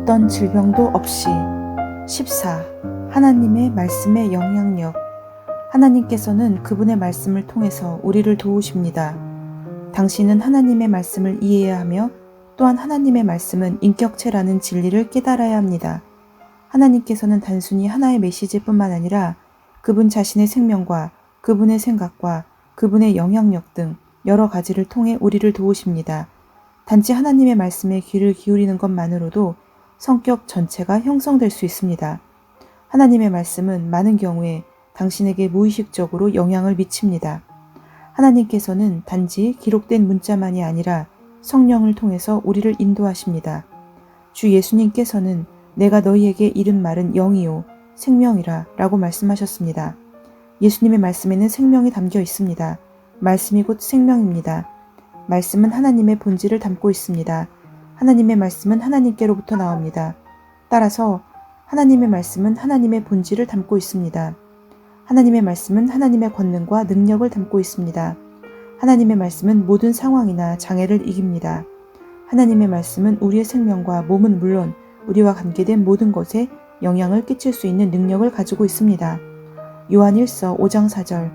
어떤 질병도 없이. 14. 하나님의 말씀의 영향력. 하나님께서는 그분의 말씀을 통해서 우리를 도우십니다. 당신은 하나님의 말씀을 이해해야 하며 또한 하나님의 말씀은 인격체라는 진리를 깨달아야 합니다. 하나님께서는 단순히 하나의 메시지뿐만 아니라 그분 자신의 생명과 그분의 생각과 그분의 영향력 등 여러 가지를 통해 우리를 도우십니다. 단지 하나님의 말씀에 귀를 기울이는 것만으로도 성격 전체가 형성될 수 있습니다. 하나님의 말씀은 많은 경우에 당신에게 무의식적으로 영향을 미칩니다. 하나님께서는 단지 기록된 문자만이 아니라 성령을 통해서 우리를 인도하십니다. 주 예수님께서는 내가 너희에게 이른 말은 영이요 생명이라 라고 말씀하셨습니다. 예수님의 말씀에는 생명이 담겨 있습니다. 말씀이 곧 생명입니다. 말씀은 하나님의 본질을 담고 있습니다. 하나님의 말씀은 하나님께로부터 나옵니다. 따라서 하나님의 말씀은 하나님의 본질을 담고 있습니다. 하나님의 말씀은 하나님의 권능과 능력을 담고 있습니다. 하나님의 말씀은 모든 상황이나 장애를 이깁니다. 하나님의 말씀은 우리의 생명과 몸은 물론 우리와 관계된 모든 것에 영향을 끼칠 수 있는 능력을 가지고 있습니다. 요한 1서 5장 4절.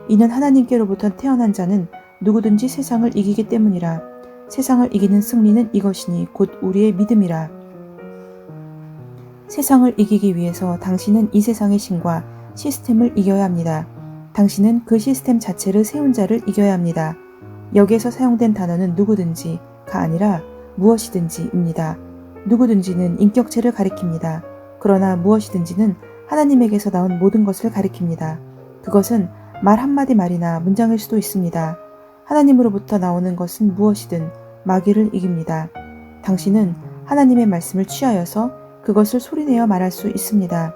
이는 하나님께로부터 태어난 자는 누구든지 세상을 이기기 때문이라. 세상을 이기는 승리는 이것이니 곧 우리의 믿음이라. 세상을 이기기 위해서 당신은 이 세상의 신과 시스템을 이겨야 합니다. 당신은 그 시스템 자체를 세운 자를 이겨야 합니다. 여기에서 사용된 단어는 누구든지가 아니라 무엇이든지입니다. 누구든지는 인격체를 가리킵니다. 그러나 무엇이든지는 하나님에게서 나온 모든 것을 가리킵니다. 그것은 말 한마디 말이나 문장일 수도 있습니다. 하나님으로부터 나오는 것은 무엇이든 마귀를 이깁니다. 당신은 하나님의 말씀을 취하여서 그것을 소리내어 말할 수 있습니다.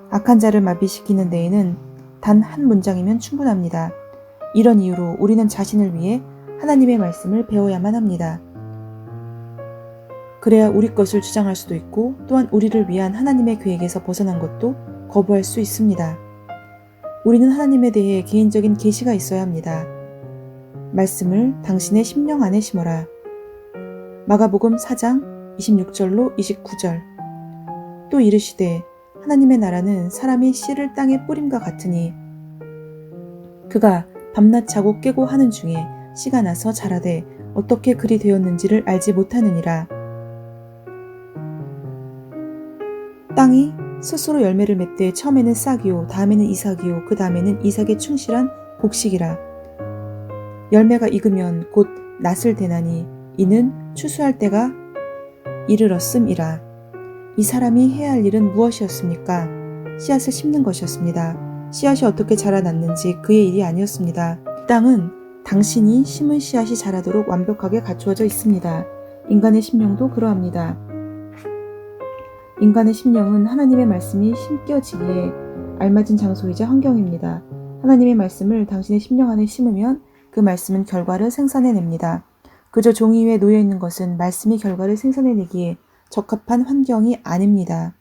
악한 자를 마비시키는 데에는 단 한 문장이면 충분합니다. 이런 이유로 우리는 자신을 위해 하나님의 말씀을 배워야만 합니다. 그래야 우리 것을 주장할 수도 있고 또한 우리를 위한 하나님의 계획에서 벗어난 것도 거부할 수 있습니다. 우리는 하나님에 대해 개인적인 계시가 있어야 합니다. 말씀을 당신의 심령 안에 심어라. 마가복음 4장 26절로 29절. 또 이르시되 하나님의 나라는 사람이 씨를 땅에 뿌림과 같으니 그가 밤낮 자고 깨고 하는 중에 씨가 나서 자라되 어떻게 그리 되었는지를 알지 못하느니라. 땅이 스스로 열매를 맺되 처음에는 싹이요 다음에는 이삭이요 그 다음에는 이삭의 충실한 곡식이라. 열매가 익으면 곧 낫을 대나니 이는 추수할 때가 이르렀음이라. 이 사람이 해야 할 일은 무엇이었습니까? 씨앗을 심는 것이었습니다. 씨앗이 어떻게 자라났는지 그의 일이 아니었습니다. 땅은 당신이 심은 씨앗이 자라도록 완벽하게 갖추어져 있습니다. 인간의 심령도 그러합니다. 인간의 심령은 하나님의 말씀이 심겨지기에 알맞은 장소이자 환경입니다. 하나님의 말씀을 당신의 심령 안에 심으면 그 말씀은 결과를 생산해냅니다. 그저 종이 위에 놓여있는 것은 말씀이 결과를 생산해내기에 적합한 환경이 아닙니다.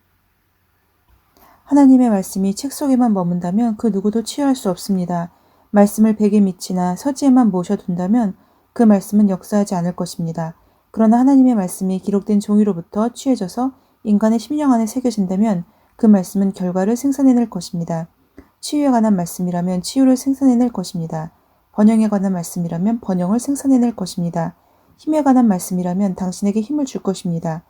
하나님의 말씀이 책 속에만 머문다면 그 누구도 치유할 수 없습니다. 말씀을 백의 밑이나 서지에만 모셔둔다면 그 말씀은 역사하지 않을 것입니다. 그러나 하나님의 말씀이 기록된 종이로부터 취해져서 인간의 심령 안에 새겨진다면 그 말씀은 결과를 생산해낼 것입니다. 치유에 관한 말씀이라면 치유를 생산해낼 것입니다. 번영에 관한 말씀이라면 번영을 생산해낼 것입니다. 힘에 관한 말씀이라면 당신에게 힘을 줄 것입니다.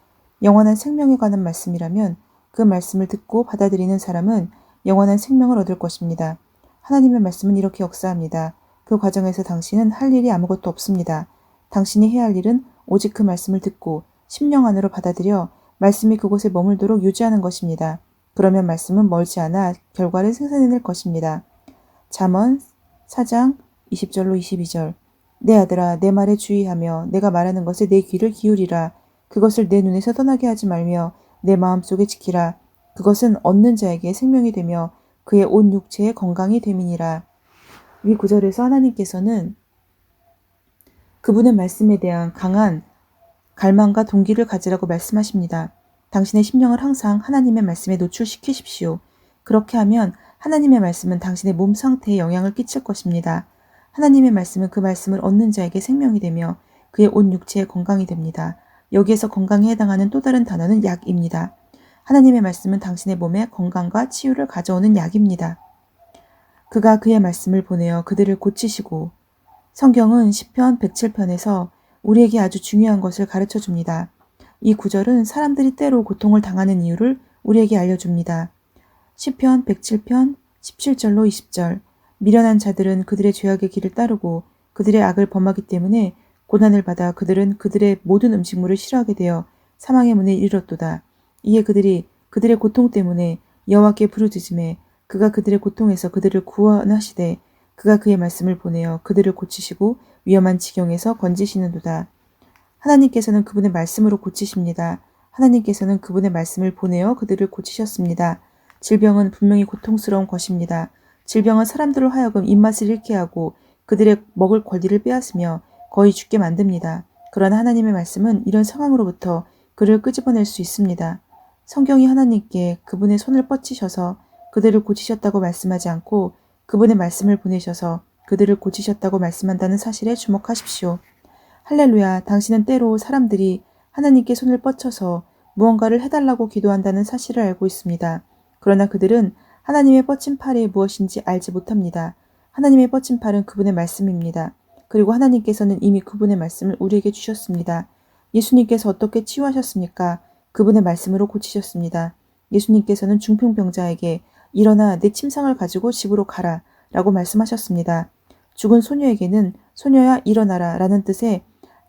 영원한 생명에 관한 말씀이라면 그 말씀을 듣고 받아들이는 사람은 영원한 생명을 얻을 것입니다. 하나님의 말씀은 이렇게 역사합니다. 그 과정에서 당신은 할 일이 아무것도 없습니다. 당신이 해야 할 일은 오직 그 말씀을 듣고 심령 안으로 받아들여 말씀이 그곳에 머물도록 유지하는 것입니다. 그러면 말씀은 멀지 않아 결과를 생산해낼 것입니다. 잠언 4장 20절로 22절. 내 아들아 내 말에 주의하며 내가 말하는 것에 내 귀를 기울이라. 그것을 내 눈에서 떠나게 하지 말며 내 마음속에 지키라. 그것은 얻는 자에게 생명이 되며 그의 온 육체의 건강이 됨이니라. 이 구절에서 하나님께서는 그분의 말씀에 대한 강한 갈망과 동기를 가지라고 말씀하십니다. 당신의 심령을 항상 하나님의 말씀에 노출시키십시오. 그렇게 하면 하나님의 말씀은 당신의 몸 상태에 영향을 끼칠 것입니다. 하나님의 말씀은 그 말씀을 얻는 자에게 생명이 되며 그의 온 육체의 건강이 됩니다. 여기에서 건강에 해당하는 또 다른 단어는 약입니다. 하나님의 말씀은 당신의 몸에 건강과 치유를 가져오는 약입니다. 그가 그의 말씀을 보내어 그들을 고치시고 성경은 시편 107편에서 우리에게 아주 중요한 것을 가르쳐 줍니다. 이 구절은 사람들이 때로 고통을 당하는 이유를 우리에게 알려줍니다. 시편 107편 17절로 20절 미련한 자들은 그들의 죄악의 길을 따르고 그들의 악을 범하기 때문에 고난을 받아 그들은 그들의 모든 음식물을 싫어하게 되어 사망의 문에 이르렀도다. 이에 그들이 그들의 고통 때문에 여호와께 부르짖음에 그가 그들의 고통에서 그들을 구원하시되 그가 그의 말씀을 보내어 그들을 고치시고 위험한 지경에서 건지시는도다. 하나님께서는 그분의 말씀으로 고치십니다. 하나님께서는 그분의 말씀을 보내어 그들을 고치셨습니다. 질병은 분명히 고통스러운 것입니다. 질병은 사람들로 하여금 입맛을 잃게 하고 그들의 먹을 권리를 빼앗으며 거의 죽게 만듭니다. 그러나 하나님의 말씀은 이런 상황으로부터 그를 끄집어낼 수 있습니다. 성경이 하나님께 그분의 손을 뻗치셔서 그들을 고치셨다고 말씀하지 않고 그분의 말씀을 보내셔서 그들을 고치셨다고 말씀한다는 사실에 주목하십시오. 할렐루야, 당신은 때로 사람들이 하나님께 손을 뻗쳐서 무언가를 해달라고 기도한다는 사실을 알고 있습니다. 그러나 그들은 하나님의 뻗친 팔이 무엇인지 알지 못합니다. 하나님의 뻗친 팔은 그분의 말씀입니다. 그리고 하나님께서는 이미 그분의 말씀을 우리에게 주셨습니다. 예수님께서 어떻게 치유하셨습니까? 그분의 말씀으로 고치셨습니다. 예수님께서는 중풍병자에게 일어나 내 침상을 가지고 집으로 가라 라고 말씀하셨습니다. 죽은 소녀에게는 소녀야 일어나라 라는 뜻의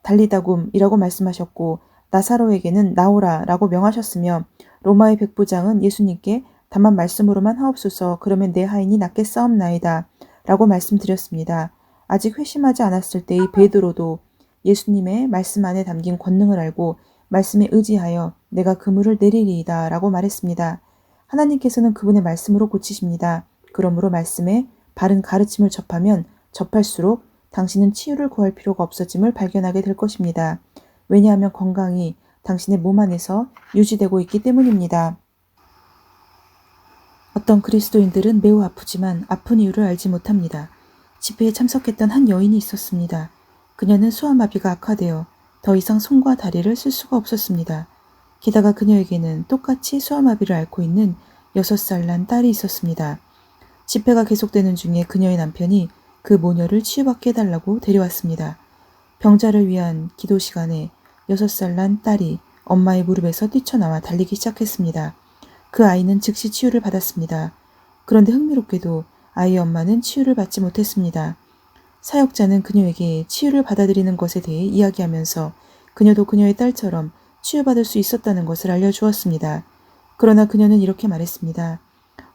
달리다굼이라고 말씀하셨고 나사로에게는 나오라 라고 명하셨으며 로마의 백부장은 예수님께 다만 말씀으로만 하옵소서 그러면 내 하인이 낫겠사옵나이다 라고 말씀드렸습니다. 아직 회심하지 않았을 때의 베드로도 예수님의 말씀 안에 담긴 권능을 알고 말씀에 의지하여 내가 그물을 내리리이다 라고 말했습니다. 하나님께서는 그분의 말씀으로 고치십니다. 그러므로 말씀에 바른 가르침을 접하면 접할수록 당신은 치유를 구할 필요가 없어짐을 발견하게 될 것입니다. 왜냐하면 건강이 당신의 몸 안에서 유지되고 있기 때문입니다. 어떤 그리스도인들은 매우 아프지만 아픈 이유를 알지 못합니다. 집회에 참석했던 한 여인이 있었습니다. 그녀는 소아마비가 악화되어 더 이상 손과 다리를 쓸 수가 없었습니다. 게다가 그녀에게는 똑같이 소아마비를 앓고 있는 6살 난 딸이 있었습니다. 집회가 계속되는 중에 그녀의 남편이 그 모녀를 치유받게 해달라고 데려왔습니다. 병자를 위한 기도 시간에 6살 난 딸이 엄마의 무릎에서 뛰쳐나와 달리기 시작했습니다. 그 아이는 즉시 치유를 받았습니다. 그런데 흥미롭게도 아이의 엄마는 치유를 받지 못했습니다. 사역자는 그녀에게 치유를 받아들이는 것에 대해 이야기하면서 그녀도 그녀의 딸처럼 치유받을 수 있었다는 것을 알려주었습니다. 그러나 그녀는 이렇게 말했습니다.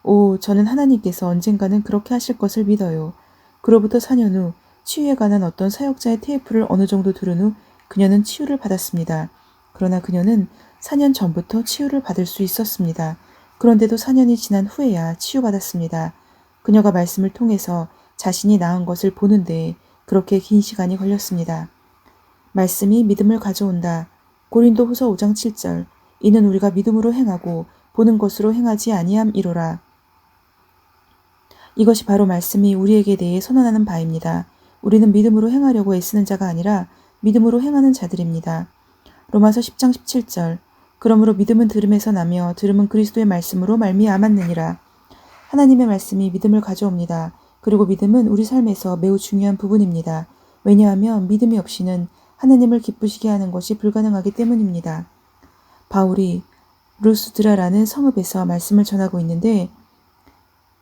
오, 저는 하나님께서 언젠가는 그렇게 하실 것을 믿어요. 그로부터 4년 후 치유에 관한 어떤 사역자의 테이프를 어느 정도 들은 후 그녀는 치유를 받았습니다. 그러나 그녀는 4년 전부터 치유를 받을 수 있었습니다. 그런데도 4년이 지난 후에야 치유받았습니다. 그녀가 말씀을 통해서 자신이 나은 것을 보는데 그렇게 긴 시간이 걸렸습니다. 말씀이 믿음을 가져온다. 고린도 후서 5장 7절 이는 우리가 믿음으로 행하고 보는 것으로 행하지 아니함이로라. 이것이 바로 말씀이 우리에게 대해 선언하는 바입니다. 우리는 믿음으로 행하려고 애쓰는 자가 아니라 믿음으로 행하는 자들입니다. 로마서 10장 17절 그러므로 믿음은 들음에서 나며 들음은 그리스도의 말씀으로 말미암았느니라. 하나님의 말씀이 믿음을 가져옵니다. 그리고 믿음은 우리 삶에서 매우 중요한 부분입니다. 왜냐하면 믿음이 없이는 하나님을 기쁘시게 하는 것이 불가능하기 때문입니다. 바울이 루스드라라는 성읍에서 말씀을 전하고 있는데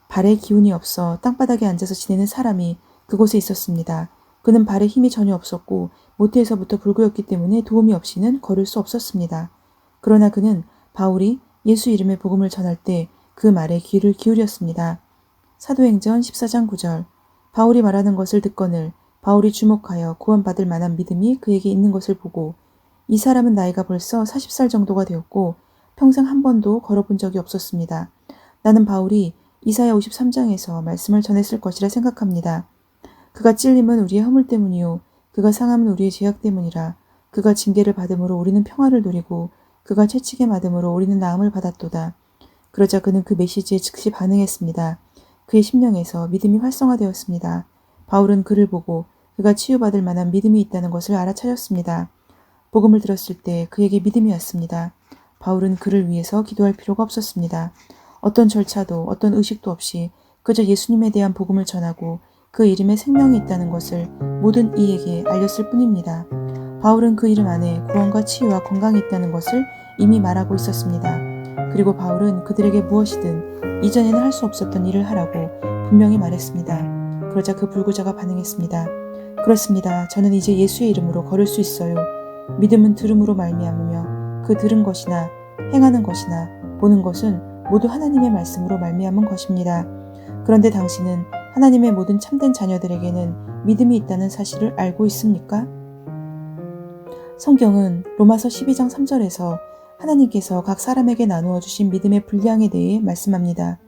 발에 기운이 없어 땅바닥에 앉아서 지내는 사람이 그곳에 있었습니다. 그는 발에 힘이 전혀 없었고 모태에서부터 불구였기 때문에 도움이 없이는 걸을 수 없었습니다. 그러나 그는 바울이 예수 이름의 복음을 전할 때 그 말에 귀를 기울였습니다. 사도행전 14장 9절 바울이 말하는 것을 듣거늘 바울이 주목하여 구원받을 만한 믿음이 그에게 있는 것을 보고 이 사람은 나이가 벌써 40살 정도가 되었고 평생 한 번도 걸어본 적이 없었습니다. 나는 바울이 이사야 53장에서 말씀을 전했을 것이라 생각합니다. 그가 찔림은 우리의 허물 때문이요 그가 상함은 우리의 죄악 때문이라. 그가 징계를 받음으로 우리는 평화를 누리고 그가 채찍에 맞음으로 우리는 나음을 받았도다. 그러자 그는 그 메시지에 즉시 반응했습니다. 그의 심령에서 믿음이 활성화되었습니다. 바울은 그를 보고 그가 치유받을 만한 믿음이 있다는 것을 알아차렸습니다. 복음을 들었을 때 그에게 믿음이 왔습니다. 바울은 그를 위해서 기도할 필요가 없었습니다. 어떤 절차도 어떤 의식도 없이 그저 예수님에 대한 복음을 전하고 그 이름에 생명이 있다는 것을 모든 이에게 알렸을 뿐입니다. 바울은 그 이름 안에 구원과 치유와 건강이 있다는 것을 이미 말하고 있었습니다. 그리고 바울은 그들에게 무엇이든 이전에는 할 수 없었던 일을 하라고 분명히 말했습니다. 그러자 그 불구자가 반응했습니다. 그렇습니다. 저는 이제 예수의 이름으로 걸을 수 있어요. 믿음은 들음으로 말미암으며 그 들은 것이나 행하는 것이나 보는 것은 모두 하나님의 말씀으로 말미암은 것입니다. 그런데 당신은 하나님의 모든 참된 자녀들에게는 믿음이 있다는 사실을 알고 있습니까? 성경은 로마서 12장 3절에서 하나님께서 각 사람에게 나누어 주신 믿음의 분량에 대해 말씀합니다.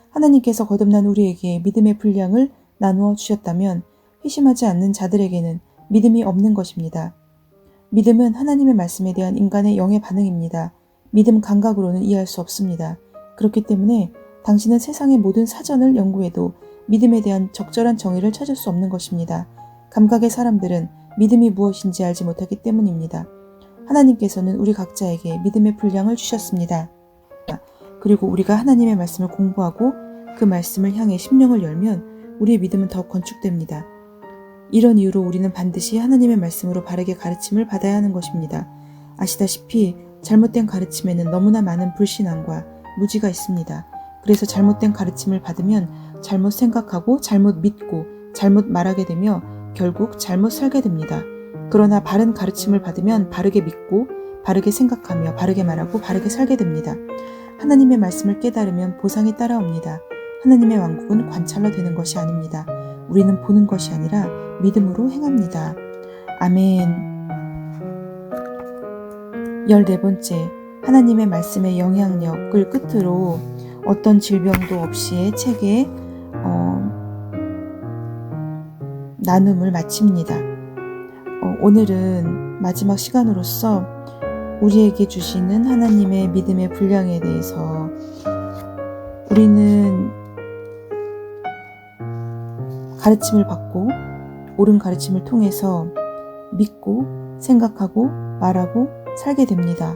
하나님께서 거듭난 우리에게 믿음의 분량을 나누어 주셨다면 회심하지 않는 자들에게는 믿음이 없는 것입니다. 믿음은 하나님의 말씀에 대한 인간의 영의 반응입니다. 믿음 감각으로는 이해할 수 없습니다. 그렇기 때문에 당신은 세상의 모든 사전을 연구해도 믿음에 대한 적절한 정의를 찾을 수 없는 것입니다. 감각의 사람들은 믿음이 무엇인지 알지 못하기 때문입니다. 하나님께서는 우리 각자에게 믿음의 분량을 주셨습니다. 그리고 우리가 하나님의 말씀을 공부하고 그 말씀을 향해 심령을 열면 우리의 믿음은 더 건축됩니다. 이런 이유로 우리는 반드시 하나님의 말씀으로 바르게 가르침을 받아야 하는 것입니다. 아시다시피 잘못된 가르침에는 너무나 많은 불신앙과 무지가 있습니다. 그래서 잘못된 가르침을 받으면 잘못 생각하고 잘못 믿고 잘못 말하게 되며 결국 잘못 살게 됩니다. 그러나 바른 가르침을 받으면 바르게 믿고 바르게 생각하며 바르게 말하고 바르게 살게 됩니다. 하나님의 말씀을 깨달으면 보상이 따라옵니다. 하나님의 왕국은 관찰로 되는 것이 아닙니다. 우리는 보는 것이 아니라 믿음으로 행합니다. 아멘. 14번째, 하나님의 말씀의 영향력을 끝으로 어떤 질병도 없이의 책의 나눔을 마칩니다. 오늘은 마지막 시간으로서 우리에게 주시는 하나님의 믿음의 분량에 대해서 우리는 가르침을 받고 옳은 가르침을 통해서 믿고 생각하고 말하고 살게 됩니다.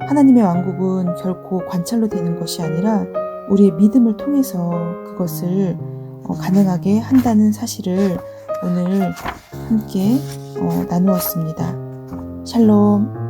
하나님의 왕국은 결코 관찰로 되는 것이 아니라 우리의 믿음을 통해서 그것을 가능하게 한다는 사실을 오늘 함께 나누었습니다. 샬롬.